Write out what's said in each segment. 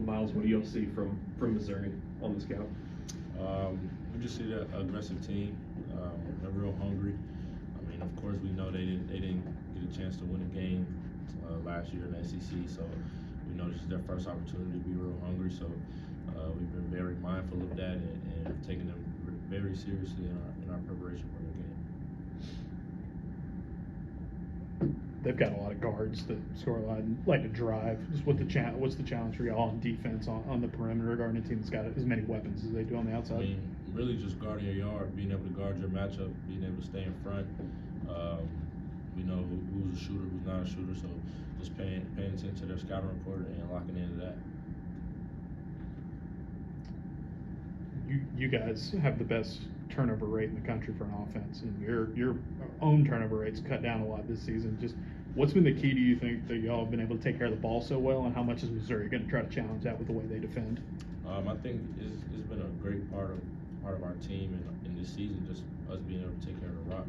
Miles, what do y'all see from Missouri on the scout? We just see the aggressive team. They're real hungry. I mean, of course, we know they didn't get a chance to win a game last year in the SEC, so we know this is their first opportunity to be real hungry. So we've been very mindful of that and taking them very seriously in our preparation for the game. They've got a lot of guards that score a lot and like to drive. Just what's the challenge for y'all on defense on the perimeter guarding a team that's got as many weapons as they do on the outside? I mean, really just guarding your yard, being able to guard your matchup, being able to stay in front. We know who's a shooter, who's not a shooter, so just paying attention to their scouting report and locking into that. You guys have the best turnover rate in the country for an offense, and your own turnover rate's cut down a lot this season. Just what's been the key, do you think, that y'all have been able to take care of the ball so well, and how much is Missouri going to try to challenge that with the way they defend? I think it's been a great part of our team in this season, just us being able to take care of the rock.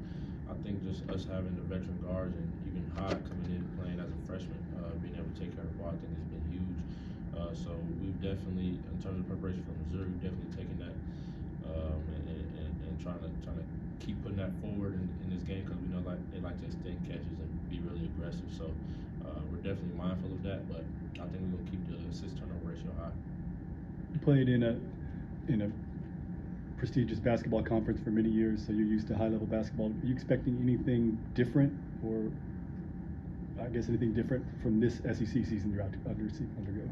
I think just us having the veteran guards and even Hod coming in playing as a freshman, being able to take care of the ball, I think has been huge. So we've definitely, in terms of preparation for Missouri, we've definitely taken that and trying to keep putting that forward in this game, because we know they like to extend catches and be really aggressive. So we're definitely mindful of that, but I think we're gonna keep the assist turnover ratio high. You played in a prestigious basketball conference for many years, so you're used to high-level basketball. Are you expecting anything different, or I guess anything different from this SEC season you're about to undergo?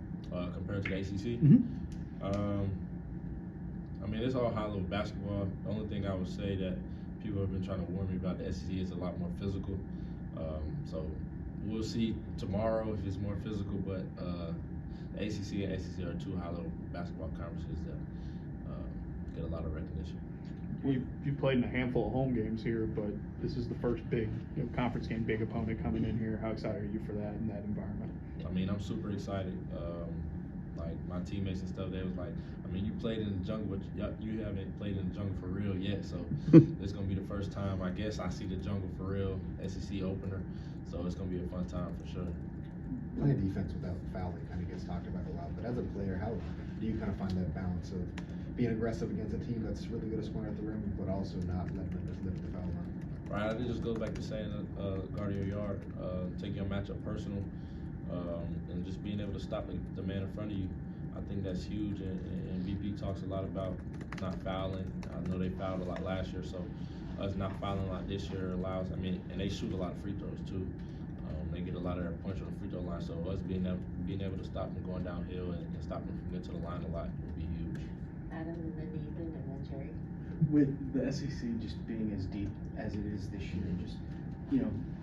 Compared to the ACC? Mm-hmm. I mean, it's all high-level basketball. The only thing I would say that people have been trying to warn me about the SEC is a lot more physical. So we'll see tomorrow if it's more physical, but the ACC and SEC are two high-level basketball conferences that get a lot of recognition. You've played in a handful of home games here, but this is the first big conference game, big opponent coming in here. How excited are you for that in that environment? I mean, I'm super excited. Like my teammates and stuff, they was like, I mean, you played in the jungle, but you haven't played in the jungle for real yet. So it's gonna be the first time, I guess, I see the jungle for real, SEC opener. So it's gonna be a fun time for sure. Playing defense without fouling kind of gets talked about a lot, but as a player, how do you kind of find that balance of being aggressive against a team that's really good at scoring at the rim, but also not letting them just lift the foul line? Right, I think it just goes back to saying guarding your yard, taking your matchup personal, and just being able to stop the man in front of you. I think that's huge, and BP talks a lot about not fouling. I know they fouled a lot last year, so us not fouling a lot this year allows, I mean, and they shoot a lot of free throws too. They get a lot of their points on the free throw line, so us being able to stop them going downhill and stop them from getting to the line a lot would be huge. Adam, and then Ethan, and then Jerry. With the SEC just being as deep as it is this year, just,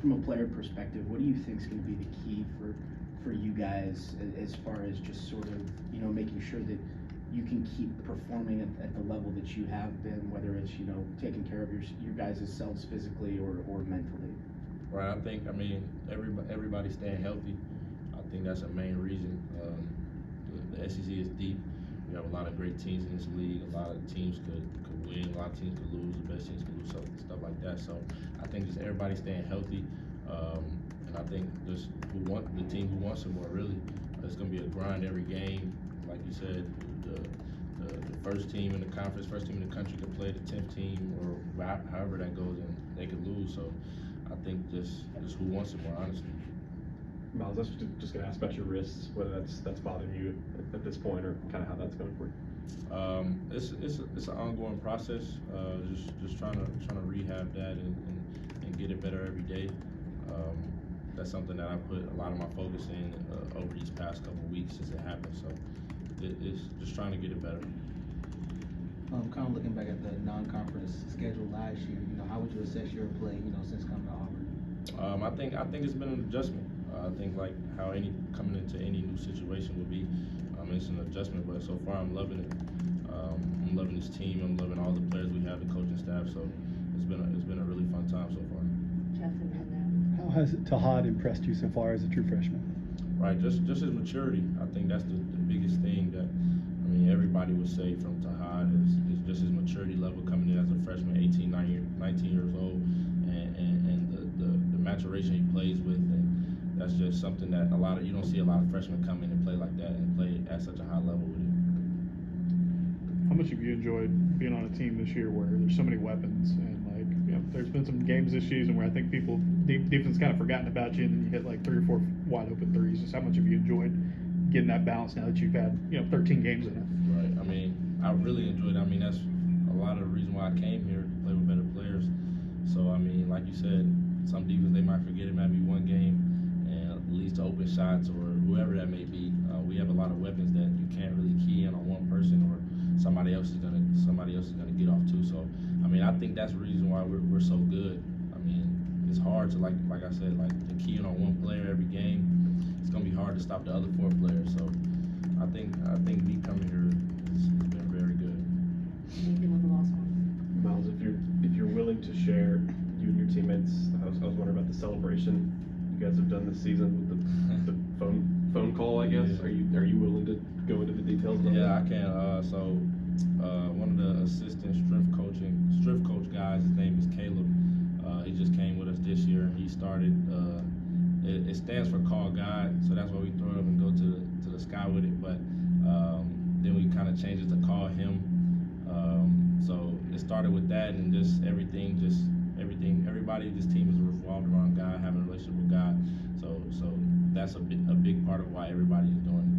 from a player perspective, what do you think is going to be the key for you guys as far as just sort of, making sure that you can keep performing at the level that you have been, whether it's, taking care of your guys' selves physically or mentally? Right, I think, everybody staying healthy. I think that's a main reason. The SEC is deep. We have a lot of great teams in this league. A lot of teams could win, a lot of teams could lose, the best teams could lose, stuff like that. So I think just everybody staying healthy, and I think just the team who wants it more, really. It's going to be a grind every game. Like you said, the first team in the conference, first team in the country could play the 10th team, or however that goes, and they could lose. So I think just who wants it more, honestly. Miles, I was just going to ask about your wrists, whether that's bothering you at this point, or kind of how that's going for you. It's an ongoing process. Just trying to rehab that and get it better every day. That's something that I put a lot of my focus in over these past couple of weeks since it happened. So it's just trying to get it better. Kind of looking back at the non-conference schedule last year, how would you assess your play, since coming to Auburn? I think it's been an adjustment. I think like how coming into any new situation would be, it's an adjustment. But so far, I'm loving it. I'm loving this team. I'm loving all the players we have, the coaching staff. So it's been a really fun time so far. Justin, and then. How has Tahad impressed you so far as a true freshman? Right, just his maturity. I think that's the biggest thing that everybody would say from Tahad is just his maturity level coming in as a freshman, 18, 19 years old, and the maturation he plays with, and that's just something that you don't see a lot of freshmen come in and play like that and play at such a high much have you enjoyed being on a team this year where there's so many weapons and like, you know, there's been some games this season where I think people defense kind of forgotten about you and then you hit like 3 or 4 wide open threes. Just how much have you enjoyed getting that balance now that you've had, you know, 13 games in it? Right. I mean, I really enjoyed it. I mean, that's a lot of the reason why I came here to play with better players. So I mean, like you said, some defense they might forget it might be one game and leads to open shots or whoever that may be. We have a lot of weapons that you can't really key in on one person or somebody else is gonna get off too. So I mean, I think that's the reason why we're so good. I mean, it's hard to like I said, like to key in on one player every game. It's gonna be hard to stop the other 4 players. So I think me coming here has been very good. Anything with the last one? Miles, if you're willing to share, you and your teammates, I was wondering about the celebration you guys have done this season with the phone call, I guess. Yeah. Are you willing to go into the details of Yeah, that? I can. So one of the assistant strength coach guys, his name is Caleb. He just came with us this year. He started. It stands for Call God, so that's why we throw it up and go to the sky with it. But then we kind of changed it to Call Him. So it started with that, and everything. Everybody, this team is revolved around God, having a relationship with God. So that's a big part of why everybody is doing it.